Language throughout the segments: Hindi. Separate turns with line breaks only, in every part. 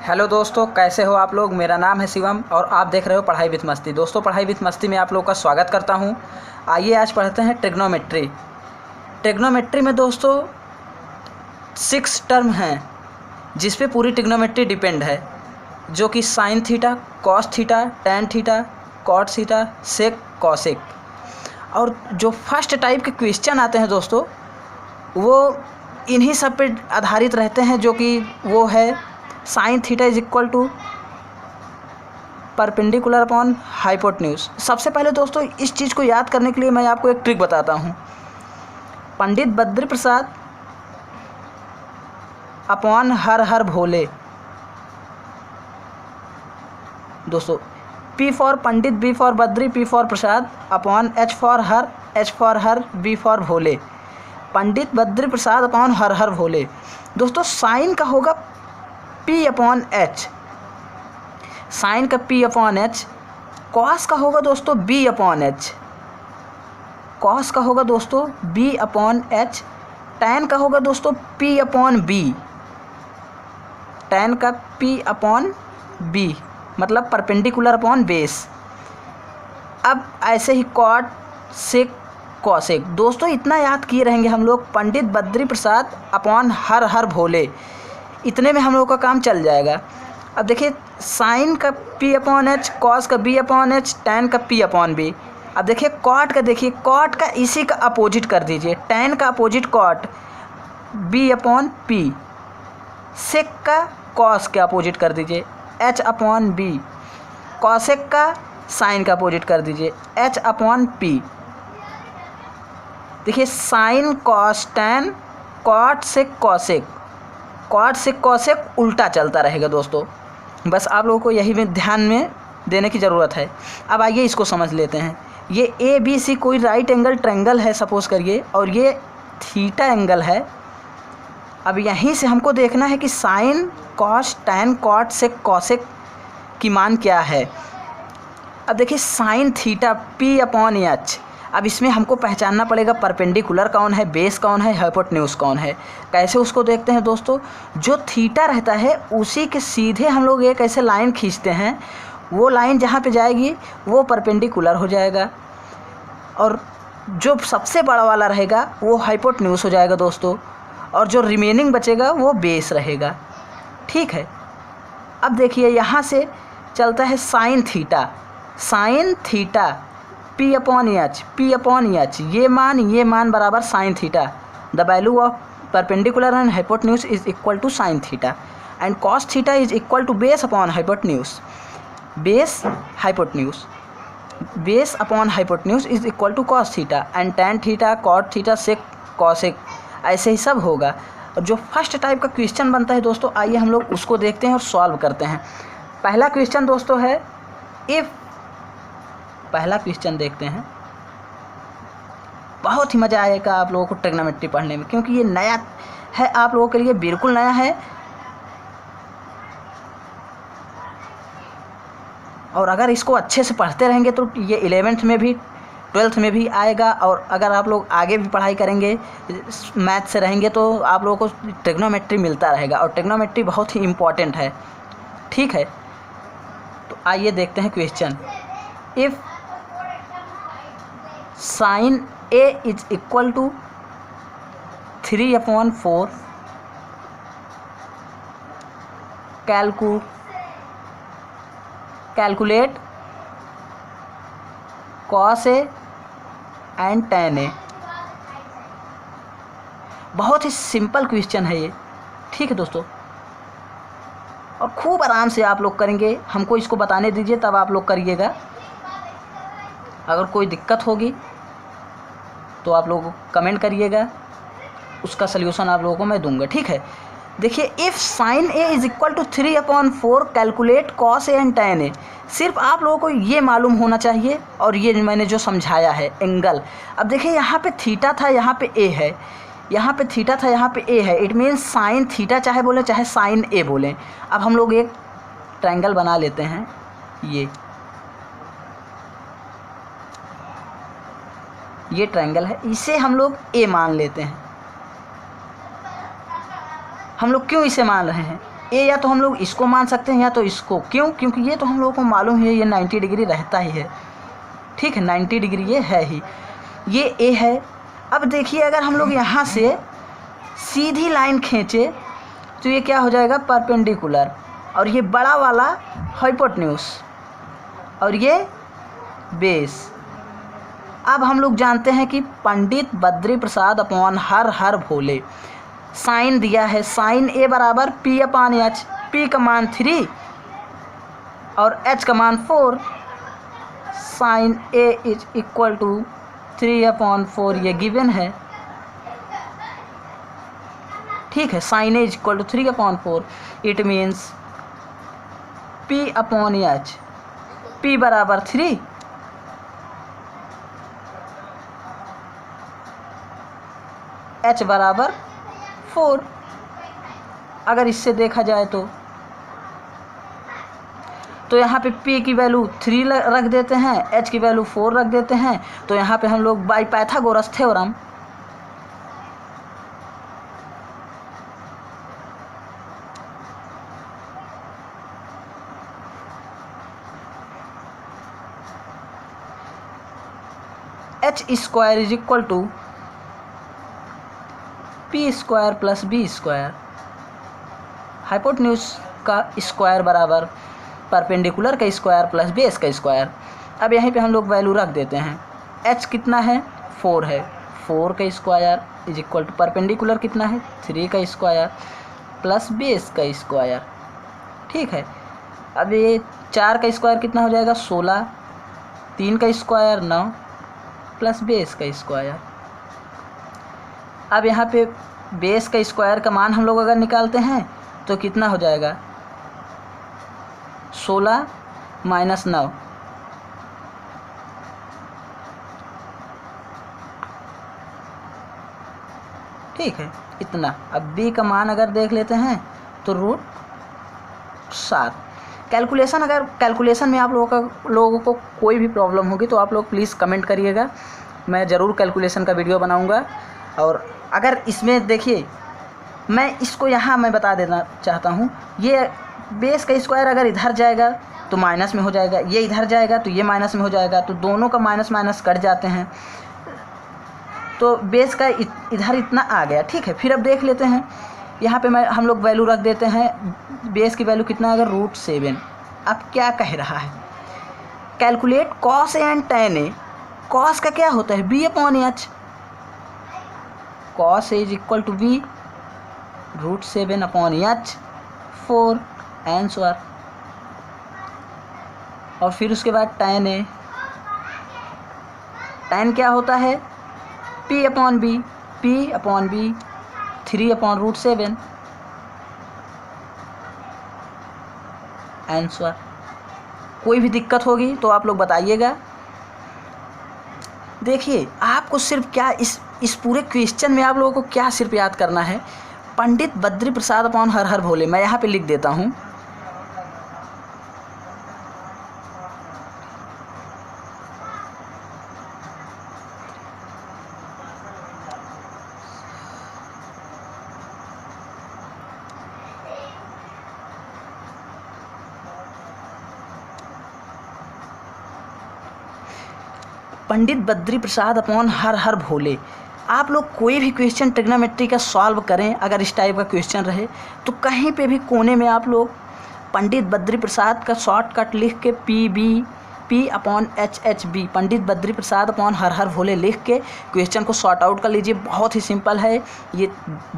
हेलो दोस्तों, कैसे हो आप लोग। मेरा नाम है शिवम और आप देख रहे हो पढ़ाई विथ मस्ती। दोस्तों, पढ़ाई विथ मस्ती में आप लोग का स्वागत करता हूं। आइए आज पढ़ते हैं ट्रिग्नोमेट्री। ट्रिग्नोमेट्री में दोस्तों 6 टर्म हैं जिस पे पूरी ट्रिग्नोमेट्री डिपेंड है, जो कि sine theta, cos theta, tan theta, cot theta, sec, cosec. और जो फर्स्ट टाइप के क्वेश्चन आते हैं दोस्तों, वो इन्हीं सब पे आधारित रहते हैं, जो कि वो है sine theta is equal to perpendicular upon hypotenuse. सबसे पहले दोस्तों इस चीज़ को याद करने के लिए मैं आपको एक ट्रिक बताता हूँ। पंडित बद्री प्रसाद अपॉन हर हर भोले। दोस्तों P for Pandit, B for Badri, P for Prasad upon H for Har, B for Bhole. Pandit Badri Prasad upon Har Har Bhole. दोस्तों साइन का होगा P अपॉन H, साइन का P अपॉन H। कॉस का होगा दोस्तों B अपॉन H, कॉस का होगा दोस्तों B अपॉन H। टैन का होगा दोस्तों P अपॉन B, टैन का P अपॉन B मतलब परपेंडिकुलर अपॉन बेस। अब ऐसे ही कॉट, सेक, कॉसेक। दोस्तों इतना याद किए रहेंगे हम लोग, पंडित बद्री प्रसाद अपॉन हर हर भोले, इतने में हम लोग का काम चल जाएगा। अब देखिए साइन का P अपॉन H, कॉस का B अपॉन H, टैन का P अपॉन B। अब देखिए कॉट का, देखिए कॉट का इसी का अपोजिट कर दीजिए, टैन का opposite cot B upon P। Sec का कॉस के अपोजिट कर दीजिए H अपॉन B। कॉसेक का साइन का अपोजिट कर दीजिए H अपॉन P। देखिए sine, cos, tan, cot, sec, cosec. Cot से कॉसेक उल्टा चलता रहेगा दोस्तों, बस आप लोगों को यही में ध्यान में देने की ज़रूरत है। अब आइए इसको समझ लेते हैं। ये ABC कोई राइट एंगल ट्रायंगल है सपोज़ करिए, और ये थीटा एंगल है। अब यहीं से हमको देखना है कि sign, cos, tan, cot, sec, cosec की मान क्या है। अब देखिए sign theta P upon H। अब इसमें हमको पहचानना पड़ेगा परपेंडिकुलर कौन है, बेस कौन है, हाइपोटेन्यूज कौन है। कैसे उसको देखते हैं दोस्तों, जो थीटा रहता है उसी के सीधे हम लोग एक ऐसे लाइन खींचते हैं, वो लाइन जहाँ पे जाएगी वो परपेंडिकुलर हो जाएगा, और जो सबसे बड़ा वाला रहेगा वो हाइपोटेन्यूज हो जाएगा दोस्तों, और जो रिमेनिंग बचेगा वो बेस रहेगा। ठीक है। अब देखिए यहाँ से चलता है sine theta, sine theta P upon H, P upon H, ये मान बराबर sine theta. The value of perpendicular and hypotenuse is equal to sine theta, and cos theta is equal to base upon hypotenuse. Base hypotenuse, base upon hypotenuse is equal to cos theta, and tan theta, cot theta, sec, cosec, ऐसे ही सब होगा। और जो फर्स्ट टाइप का क्वेश्चन बनता है दोस्तों, आइए हम लोग उसको देखते हैं और सॉल्व करते हैं। पहला क्वेश्चन दोस्तों है इफ़, पहला क्वेश्चन देखते हैं। बहुत ही मज़ा आएगा आप लोगों को ट्रिग्नोमेट्री पढ़ने में, क्योंकि ये नया है आप लोगों के लिए, बिल्कुल नया है। और अगर इसको अच्छे से पढ़ते रहेंगे तो ये 11th में भी 12th में भी आएगा, और अगर आप लोग आगे भी पढ़ाई करेंगे, मैथ से रहेंगे, तो आप लोगों को ट्रिग्नोमेट्री मिलता रहेगा, और ट्रिग्नोमेट्री बहुत ही इम्पॉर्टेंट है। ठीक है, तो आइए देखते हैं question. If sine A is equal to 3 upon 4 calculate cos A and tan A। बहुत ही सिंपल क्वेश्चन है ये। ठीक है दोस्तों, और खूब आराम से आप लोग करेंगे, हमको इसको बताने दीजिए तब आप लोग करिएगा। अगर कोई दिक्कत होगी तो आप लोग कमेंट करिएगा, उसका सल्यूशन आप लोगों को मैं दूंगा। ठीक है। देखिए if sine A is equal to 3 upon 4 calculate cos A and tan A। सिर्फ आप लोगों को ये मालूम होना चाहिए, और ये मैंने जो समझाया है एंगल। अब देखिए यहाँ पे थीटा था, यहाँ पे A है, यहाँ पे थीटा था, यहाँ पे A है। इट मीन्स साइन थीटा चाहे बोलें चाहे साइन A बोलें। अब हम लोग एक ट्रायंगल बना लेते हैं। ये ट्रायंगल है, इसे हम लोग A मान लेते हैं। हम लोग क्यों इसे मान रहे हैं, ए या तो हम लोग इसको मान सकते हैं या तो इसको। क्यों? क्योंकि ये तो हम लोगों को मालूम है ये 90 डिग्री रहता ही है, ठीक है, 90 डिग्री ये है ही, ये ए है। अब देखिए अगर हम लोग यहाँ से सीधी लाइन खींचे तो ये क्या हो जाएगा, परपेंडिकुलर, और ये बड़ा वाला हाइपोटेन्यूज और ये बेस। अब हम लोग जानते हैं कि पंडित बद्री प्रसाद अपॉन हर हर भोले, साइन दिया है, साइन ए बराबर पी अपॉन एच, पी का मान 3 और एच का मान 4, sine A is equal to 3/4, ये गिवन है, ठीक है, sine A is equal to 3/4, it means P upon H, P बराबर 3 एच बराबर 4। अगर इससे देखा जाए तो यहाँ पे P की वैल्यू 3 रख देते हैं, H की वैल्यू 4 रख देते हैं, तो यहाँ पे हम लोग by Pythagoras theorem H² is equal to P² plus B², hypotenuse का स्क्वायर बराबर परपेंडिकुलर का स्क्वायर प्लस बेस का स्क्वायर। अब यहीं पे हम लोग वैल्यू रख देते हैं, H कितना है, 4 है, 4 का square is equal to perpendicular कितना है, 3 का स्क्वायर प्लस बेस का स्क्वायर, ठीक है। अब ये 4 का स्क्वायर कितना हो जाएगा, 16, 3 का स्क्वायर 9 प्लस बेस का स्क्वायर। अब यहाँ पे बेस का स्क्वायर का मान हम लोग अगर निकालते हैं तो कितना हो जाएगा, 16 माइनस 9, ठीक है, इतना। अब b का मान अगर देख लेते हैं तो √7। कैलकुलेशन में आप लोगों को कोई भी प्रॉब्लम होगी तो आप लोग प्लीज़ कमेंट करिएगा, मैं ज़रूर कैलकुलेशन का वीडियो बनाऊंगा। और अगर इसमें देखिए मैं इसको यहाँ मैं बता देना चाहता हूँ, ये बेस का स्क्वायर अगर इधर जाएगा तो माइनस में हो जाएगा, ये इधर जाएगा तो ये माइनस में हो जाएगा, तो दोनों का माइनस माइनस कट जाते हैं, तो बेस का इधर इतना आ गया, ठीक है। फिर अब देख लेते हैं यहाँ पे हम लोग वैल्यू रख देते हैं, बेस की वैल्यू कितना अगर √7। अब क्या कह रहा है, calculate cos A and tan A. Cos का क्या होता है, B/H, cos A is equal to B √7/H 4 answer. और फिर उसके बाद tan ए, tan क्या होता है, P/B, P/B 3/√7 आंसर। कोई भी दिक्कत होगी तो आप लोग बताइएगा। देखिए आपको सिर्फ क्या इस पूरे क्वेश्चन में आप लोगों को क्या सिर्फ याद करना है, पंडित बद्री प्रसाद अपॉन हर हर भोले। मैं यहाँ पे लिख देता हूँ, पंडित बद्री प्रसाद अपॉन हर हर भोले। आप लोग कोई भी क्वेश्चन ट्रिग्नोमेट्री का सॉल्व करें, अगर इस टाइप का क्वेश्चन रहे तो कहीं पे भी कोने में आप लोग पंडित बद्री प्रसाद का शॉर्टकट लिख के P/HHB, पंडित बद्री प्रसाद अपॉन हर हर भोले लिख के क्वेश्चन को सॉर्ट आउट कर लीजिए। बहुत ही सिंपल है ये,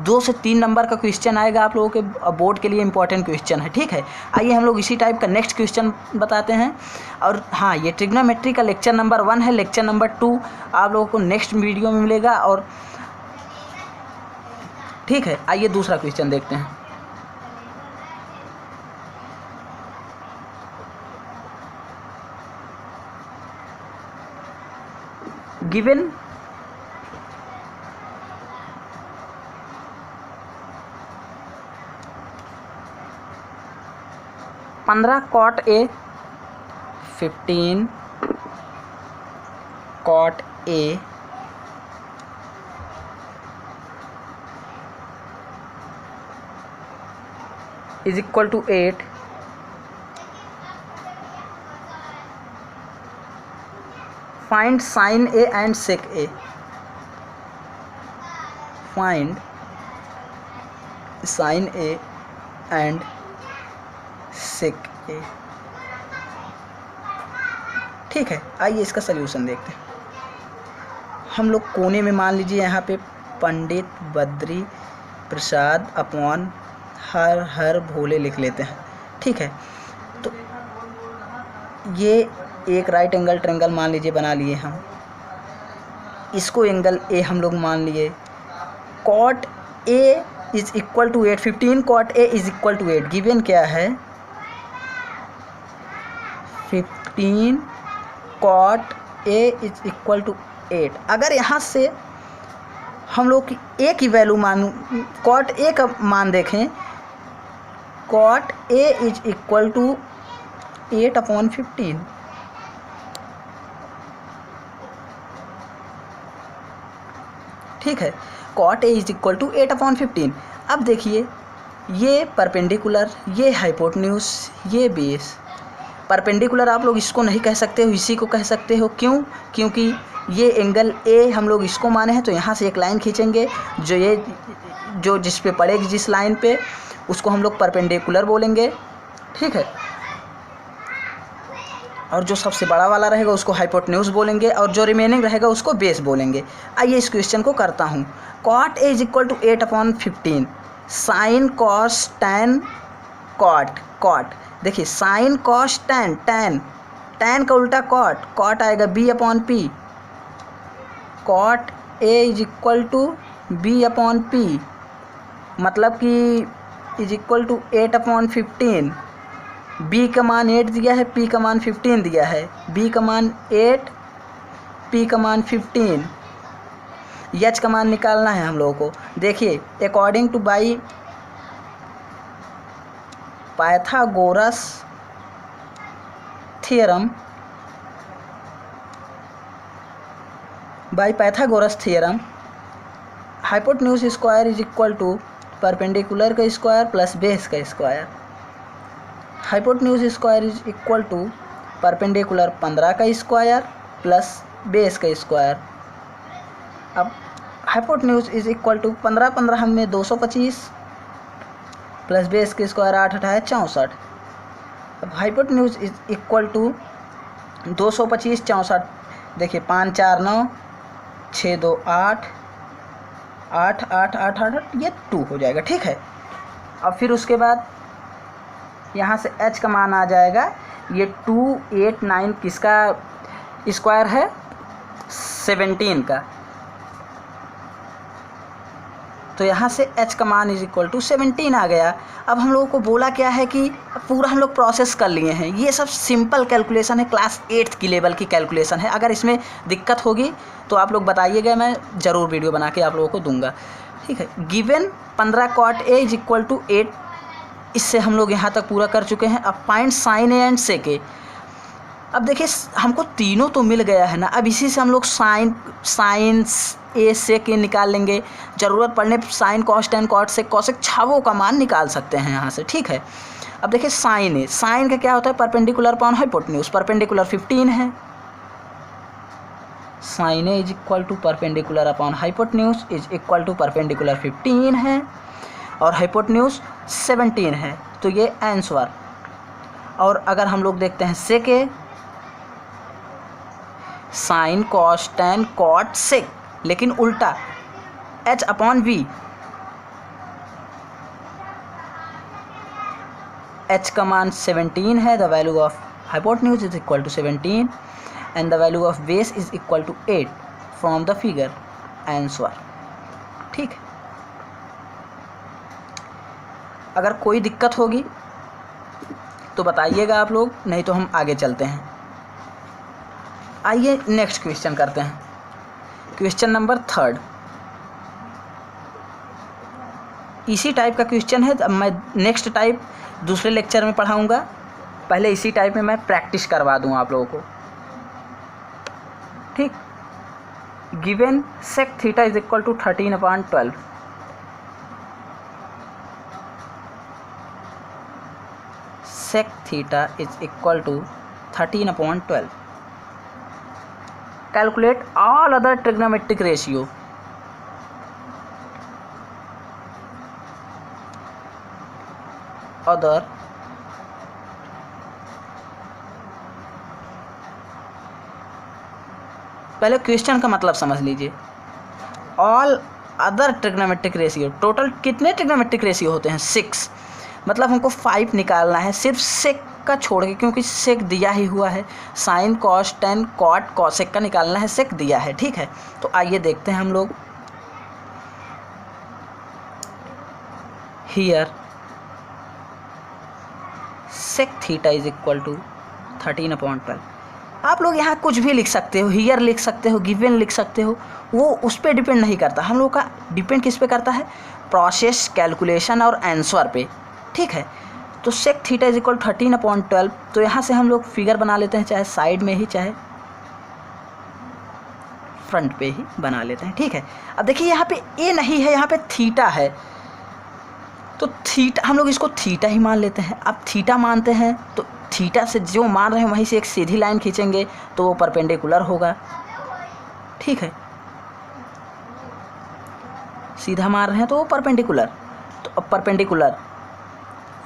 2 से 3 नंबर का क्वेश्चन आएगा आप लोगों के बोर्ड के लिए, इंपॉर्टेंट क्वेश्चन है, ठीक है। आइए हम लोग इसी टाइप का नेक्स्ट क्वेश्चन बताते हैं। और हाँ, ये ट्रिग्नोमेट्री का लेक्चर नंबर 1 है, लेक्चर नंबर 2 आप लोगों को नेक्स्ट वीडियो में मिलेगा। और ठीक है, आइए दूसरा क्वेश्चन देखते हैं। Given cot A, 15 cot A, is equal to 8, find sine A and sec A. Find sine A and sec A. ठीक है, आइए इसका सल्यूशन देखते हैं। हम लोग कोने में मान लीजिए यहाँ पे पंडित बद्री प्रसाद अपॉन हर हर भोले लिख लेते हैं। ठीक है, तो ये एक राइट एंगल ट्रायंगल मान लीजिए बना लिए हम, इसको एंगल ए हम लोग मान लिए। Cot A is equal to 8, 15 cot A is equal to 8। Given क्या है? 15 cot A is equal to 8। अगर यहाँ से हम लोग ए की वैल्यू कॉट ए का मान देखें, cot A is equal to 8 upon 15। ठीक है, cot A is equal to 8 upon 15। अब देखिए, ये परपेंडिकुलर, ये हाइपोटेन्यूज, ये बेस। परपेंडिकुलर आप लोग इसको नहीं कह सकते हो, इसी को कह सकते हो। क्यों? क्योंकि ये एंगल ए हम लोग इसको माने हैं, तो यहाँ से एक लाइन खींचेंगे, जो जिस पे पड़ेगी, जिस लाइन पे, उसको हम लोग परपेंडिकुलर बोलेंगे। ठीक है, और जो सबसे बड़ा वाला रहेगा उसको हाइपोटेन्यूज बोलेंगे, और जो रिमेनिंग रहेगा उसको बेस बोलेंगे। आइए इस क्वेश्चन को करता हूँ। Cot A is equal to 8 upon 15, sine cos tan cot. Cot देखिए, साइन कॉस टैन, टैन का उल्टा कॉट, कॉट आएगा B upon P. Cot A is equal to B upon P, मतलब कि is equal to 8 upon 15। B का मान 8 दिया है, पी का मान 15 दिया है। बी का मान 8, पी का मान 15। एच का मान निकालना है हम लोगों को। देखिए, according to by Pythagoras theorem, hypotenuse square is equal to perpendicular का स्क्वायर प्लस बेस का square. Hypotenuse square is equal to perpendicular 15 का स्क्वायर प्लस बेस का स्क्वायर। अब हाइपोटेन्यूज इज इक्वल टू 15 15 हमें 225 प्लस बेस के स्क्वायर 8 8 है 64। अब हाइपोटेन्यूज इज इक्वल टू 225 64। देखिए, 5 4 9, 6 2 8, 8 8 8 8, ये 2 हो जाएगा। ठीक है, अब फिर उसके बाद यहाँ से h का मान आ जाएगा, ये 2 8 9 किसका स्क्वायर है? 17 का। तो यहाँ से h का मान इज इक्वल टू 17 आ गया। अब हम लोगों को बोला क्या है कि पूरा हम लोग प्रोसेस कर लिए हैं। ये सब सिंपल कैलकुलेशन है, क्लास 8th की लेवल की कैलकुलेशन है। अगर इसमें दिक्कत होगी तो आप लोग बताइएगा, मैं ज़रूर वीडियो बना के आप लोगों को दूंगा। ठीक है, given 15 cot A is equal to 8, इससे हम लोग यहाँ तक पूरा कर चुके हैं। अब find sine A and sec ए। अब देखिए, हमको तीनों तो मिल गया है ना, अब इसी से हम लोग साइन ए सेक ए निकाल लेंगे। ज़रूरत पड़ने पर sine cos tan cot sec cosec छावों का मान निकाल सकते हैं यहाँ से। ठीक है, अब देखिए साइन ए, साइन का क्या होता है? Perpendicular upon hypotenuse. परपेंडिकुलर 15 है, sine A is equal to perpendicular upon hypotenuse is equal to perpendicular 15 है, और हाइपोटेन्यूज 17 है, तो ये आंसर। और अगर हम लोग देखते हैं sec A, sine cos tan cot sec, लेकिन उल्टा h अपॉन v। h का मान 17 है, the value of hypotenuse is equal to 17 and the value of base is equal to 8 from the figure, answer. ठीक है, अगर कोई दिक्कत होगी तो बताइएगा आप लोग, नहीं तो हम आगे चलते हैं। आइए नेक्स्ट क्वेश्चन करते हैं। क्वेश्चन नंबर 3 इसी टाइप का क्वेश्चन है। अब मैं नेक्स्ट टाइप दूसरे लेक्चर में पढ़ाऊँगा, पहले इसी टाइप में मैं प्रैक्टिस करवा दूँ आप लोगों को। ठीक, given sec theta is equal to 13/12। Sec theta is equal to 13/12। Calculate all other trigonometric ratio. Other पहले क्वेश्चन का मतलब समझ लीजिए। All other trigonometric ratio, total कितने ट्रिग्नोमेट्रिक रेशियो होते हैं? 6। मतलब हमको 5 निकालना है सिर्फ सेक का छोड़ के, क्योंकि सेक दिया ही हुआ है। Sine cos tan cot cosec का निकालना है, सेक दिया है, ठीक है। तो आइए देखते हैं हम लोग। Here sec theta is equal to 13/12। आप लोग यहाँ कुछ भी लिख सकते हो, हियर लिख सकते हो, गिवन लिख सकते हो, वो उस पर डिपेंड नहीं करता। हम लोग का डिपेंड किस पे करता है? प्रोसेस, कैलकुलेशन और आंसर पे, ठीक है। तो सेक थीटा इज इक्वल 13/12। तो यहाँ से हम लोग फिगर बना लेते हैं, चाहे साइड में ही चाहे फ्रंट पे ही बना लेते हैं, ठीक है। अब देखिए यहाँ पे ए नहीं है, यहाँ पे थीटा है, तो थीटा हम लोग इसको थीटा ही मान लेते हैं। अब थीटा मानते हैं तो थीटा से जो मान रहे हैं वहीं से एक सीधी लाइन खींचेंगे तो वो परपेंडिकुलर होगा, ठीक है। सीधा मार रहे हैं तो वो परपेंडिकुलर। तो अब परपेंडिकुलर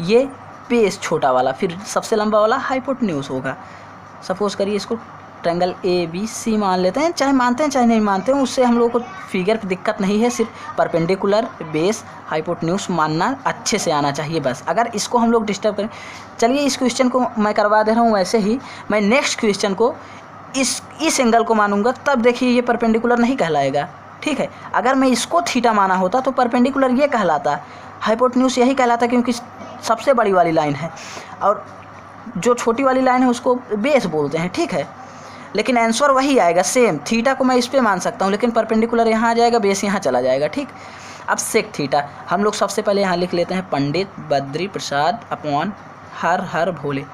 ये बेस छोटा वाला, फिर सबसे लंबा वाला हाइपोटेन्यूज होगा। सपोज करिए इसको ट्रायंगल ABC मान लेते हैं, चाहे मानते हैं चाहे नहीं मानते हैं, उससे हम लोग को फिगर पे दिक्कत नहीं है। सिर्फ परपेंडिकुलर, बेस, हाइपोटेन्यूज मानना अच्छे से आना चाहिए बस। अगर इसको हम लोग डिस्टर्ब करें, चलिए इस क्वेश्चन को मैं करवा दे रहा हूँ, वैसे ही मैं नेक्स्ट क्वेश्चन को इस एंगल को मानूंगा, तब देखिए ये परपेंडिकुलर नहीं कहलाएगा, ठीक है। अगर मैं इसको थीटा माना होता तो परपेंडिकुलर ये कहलाता, हाइपोटेन्यूज यही कहलाता, क्योंकि सबसे बड़ी वाली लाइन है और जो छोटी वाली लाइन है उसको बेस बोलते हैं, ठीक है। लेकिन आंसर वही आएगा सेम। थीटा को मैं इस पे मान सकता हूँ, लेकिन परपेंडिकुलर यहाँ आ जाएगा, बेस यहाँ चला जाएगा, ठीक। अब सेक थीटा हम लोग सबसे पहले यहाँ लिख लेते हैं पंडित बद्री प्रसाद अपॉन हर हर भोले।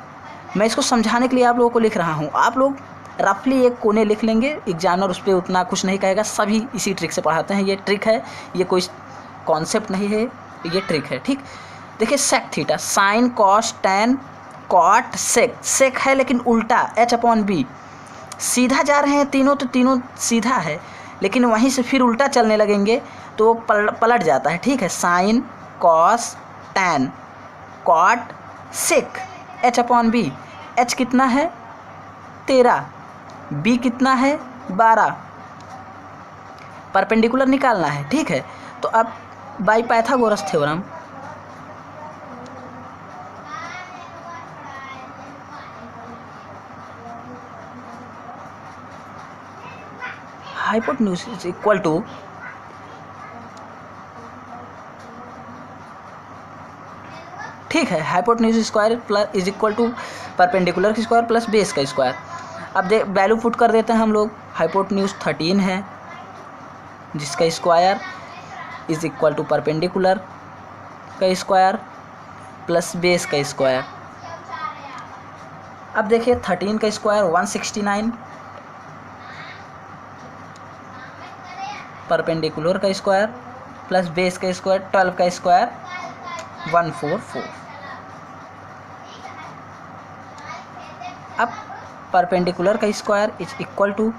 मैं इसको समझाने के लिए आप लोगों को लिख रहा हूँ, आप लोग रफली एक कोने लिख लेंगे, एग्जामिनर उस पर उतना कुछ नहीं कहेगा, सभी इसी ट्रिक से पढ़ाते हैं। ये ट्रिक है, ये कोई कॉन्सेप्ट नहीं है, ये ट्रिक है, ठीक। देखिए sec theta, sine cos tan cot sec, sec है लेकिन उल्टा H/B, सीधा जा रहे हैं तीनों तो तीनों सीधा है, लेकिन वहीं से फिर उल्टा चलने लगेंगे तो पलट जाता है, ठीक है। Sine cos tan cot sec H/B, H कितना है 13, B कितना है 12, परपेंडिकुलर निकालना है, ठीक है। तो अब by Pythagoras theorem hypotenuse is equal to ठीक है, hypotenuse square plus is equal to perpendicular का स्क्वायर प्लस बेस का स्क्वायर। अब वैल्यू पुट कर देते हैं हम लोग। हाइपोटेन्यूज 13 है जिसका square is equal to perpendicular का स्क्वायर प्लस बेस का स्क्वायर। अब देखिए 13 का स्क्वायर 169, परपेंडिकुलर का स्क्वायर प्लस बेस का स्क्वायर 12 का स्क्वायर 144। अब परपेंडिकुलर का स्क्वायर इज इक्वल टू,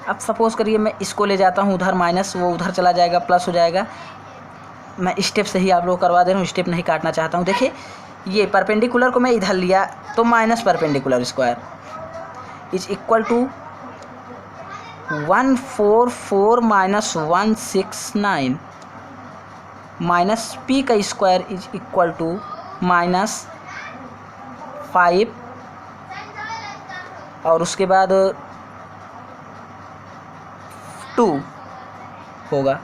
अब सपोज करिए मैं इसको ले जाता हूँ उधर माइनस, वो उधर चला जाएगा प्लस हो जाएगा। मैं स्टेप से ही आप लोग करवा दे रहा हूँ, स्टेप नहीं काटना चाहता हूँ। देखिए ये परपेंडिकुलर को मैं इधर लिया तो minus perpendicular square is equal to 144 minus 169 minus P का square is equal to minus 5 और उसके बाद 2 होगा,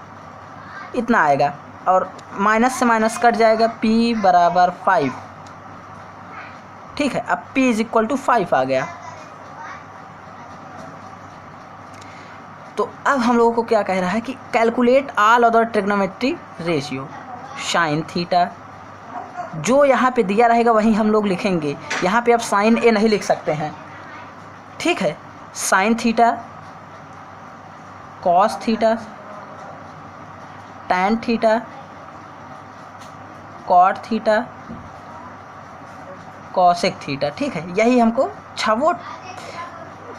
इतना आएगा और माइनस से माइनस कट जाएगा, p बराबर 5, ठीक है। अब p इज इक्वल टू 5 आ गया। तो अब हम लोगों को क्या कह रहा है कि calculate all other trigonometry ratio. Sine theta जो यहाँ पे दिया रहेगा वहीं हम लोग लिखेंगे, यहाँ पे अब साइन ए नहीं लिख सकते हैं, ठीक है। Sine theta, cos theta, tan theta, cot theta cosec theta. ठीक है, यही हमको छवो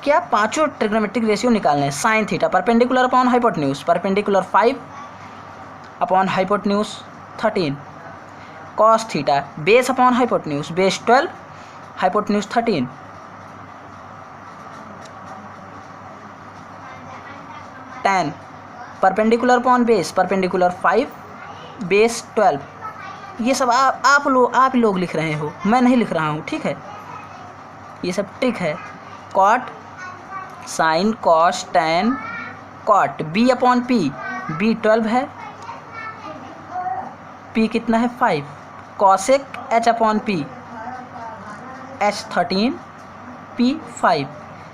क्या पांचों ट्रिग्नोमेट्रिक रेशियो निकालने हैं। Sine theta perpendicular upon hypotenuse, perpendicular 5 upon hypotenuse 13। Cos theta base upon hypotenuse, base 12 hypotenuse 13। tan perpendicular upon base, perpendicular 5 base 12। ये सब आप लोग लिख रहे हो, मैं नहीं लिख रहा हूँ। ठीक है, ये सब ट्रिक है। Cot sine cos tan cot B upon P, B 12 है, पी कितना है 5। Cosec H upon P, H 13 P 5।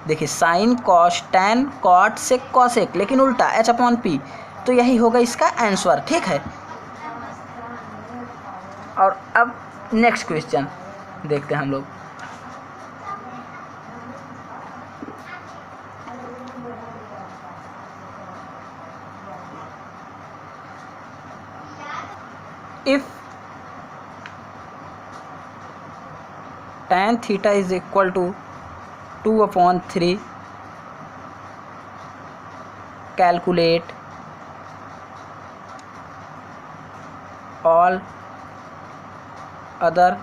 देखिए sine cos tan cot sec cosec, लेकिन उल्टा एच अपॉन पी, तो यही होगा इसका आंसर। ठीक है, और अब नेक्स्ट क्वेश्चन देखते हैं हम लोग। If tan theta is equal to 2/3, calculate all other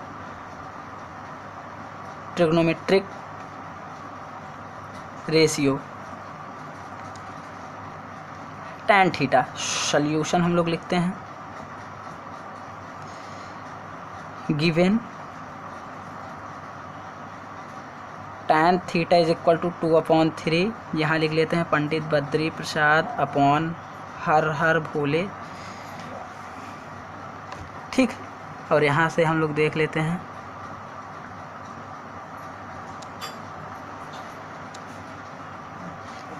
trigonometric ratio. tan theta solution हम लोग लिखते हैं। Given tan theta is equal to 2/3, यहाँ लिख लेते हैं पंडित बद्री प्रसाद अपॉन हर हर भोले। ठीक, और यहाँ से हम लोग देख लेते हैं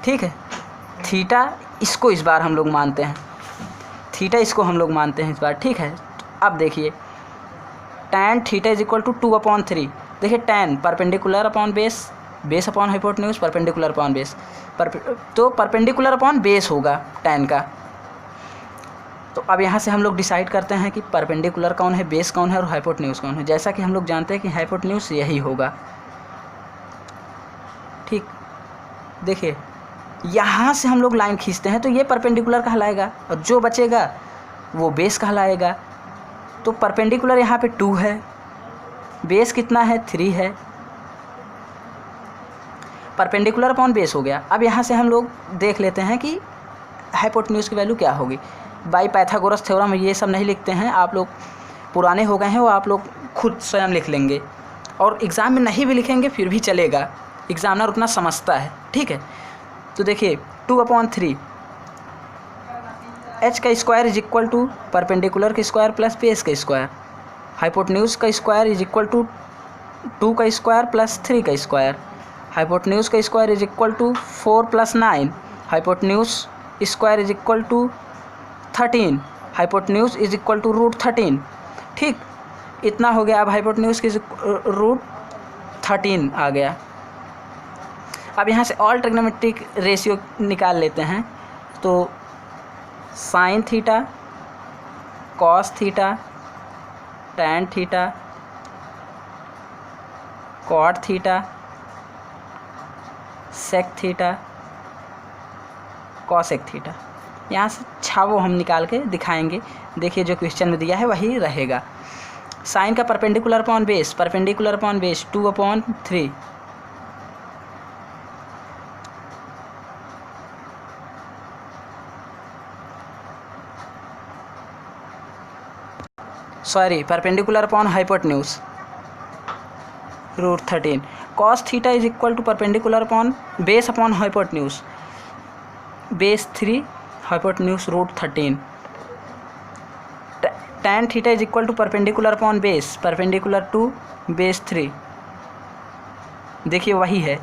ठीक है। थीटा इसको इस बार हम लोग मानते हैं, थीटा इसको हम लोग मानते हैं इस बार। ठीक है, अब देखिए tan theta is equal to 2/3। देखिए tan perpendicular upon base, base upon hypotenuse, perpendicular upon base, तो परपेंडिकुलर अपॉन बेस होगा tan का। तो अब यहाँ से हम लोग डिसाइड करते हैं कि परपेंडिकुलर कौन है, बेस कौन है और हाइपोटेन्यूज कौन है। जैसा कि हम लोग जानते हैं कि हाइपोटेन्यूज यही होगा। ठीक, देखिए यहाँ से हम लोग लाइन खींचते हैं तो ये परपेंडिकुलर कहलाएगा और जो बचेगा वो बेस कहलाएगा। तो परपेंडिकुलर यहाँ पे 2 है, बेस कितना है 3 है, परपेंडिकुलर अपॉन बेस हो गया। अब यहाँ से हम लोग देख लेते हैं कि हाइपोटेन्यूज की वैल्यू क्या होगी। बाई पाइथागोरस थ्योरम ये सब नहीं लिखते हैं, आप लोग पुराने हो गए हैं, वो आप लोग खुद स्वयं लिख लेंगे और एग्ज़ाम में नहीं भी लिखेंगे फिर भी चलेगा, एग्जामिनर उतना समझता है। ठीक है, तो देखिए 2/3 एच का square is equal to perpendicular का स्क्वायर प्लस बेस का स्क्वायर, हाइपोटेन्यूज का स्क्वायर इज इक्वल टू 2 का स्क्वायर प्लस 3 का स्क्वायर, हाइपोटेन्यूज का square is equal to 4 + 9, hypotenuse square is equal to 13, hypotenuse is equal to √13। ठीक, इतना हो गया। अब हाइपोटेन्यूज की √13 आ गया। अब यहाँ से ऑल ट्रिग्नोमेट्रिक रेशियो निकाल लेते हैं। तो sine theta cos theta tan theta cot theta sec theta cosec theta, यहाँ से छावो हम निकाल के दिखाएंगे। देखिए जो क्वेश्चन में दिया है वही रहेगा। साइन का perpendicular upon base, perpendicular upon base 2/3, sorry perpendicular upon hypotenuse √13। Cos theta is equal to perpendicular upon base upon hypotenuse, base 3 hypotenuse √13। Tan theta is equal to perpendicular upon base, perpendicular 2 base 3। देखिए वही है।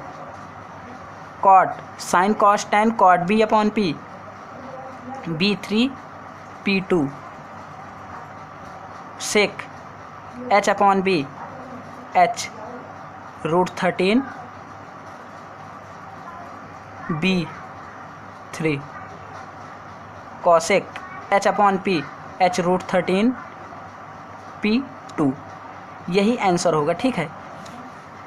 Cot sine cos tan cot B upon P, B3 P2। Sec H upon B, H √13 B3। Cosec H upon P, H √13 P2 यही आंसर होगा। ठीक है,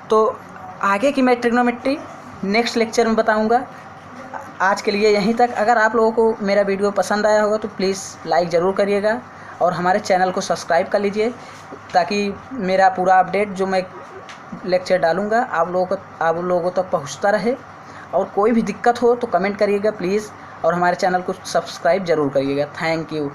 तो आगे की मैं ट्रिग्नोमेट्री नेक्स्ट लेक्चर में बताऊंगा। आज के लिए यहीं तक। अगर आप लोगों को मेरा वीडियो पसंद आया होगा तो प्लीज़ लाइक ज़रूर करिएगा और हमारे चैनल को सब्सक्राइब कर लीजिए, ताकि मेरा पूरा अपडेट जो मैं लेक्चर डालूंगा आप लोगों तक पहुंचता रहे। और कोई भी दिक्कत हो तो कमेंट करिएगा प्लीज़, और हमारे चैनल को सब्सक्राइब ज़रूर करिएगा। Thank you.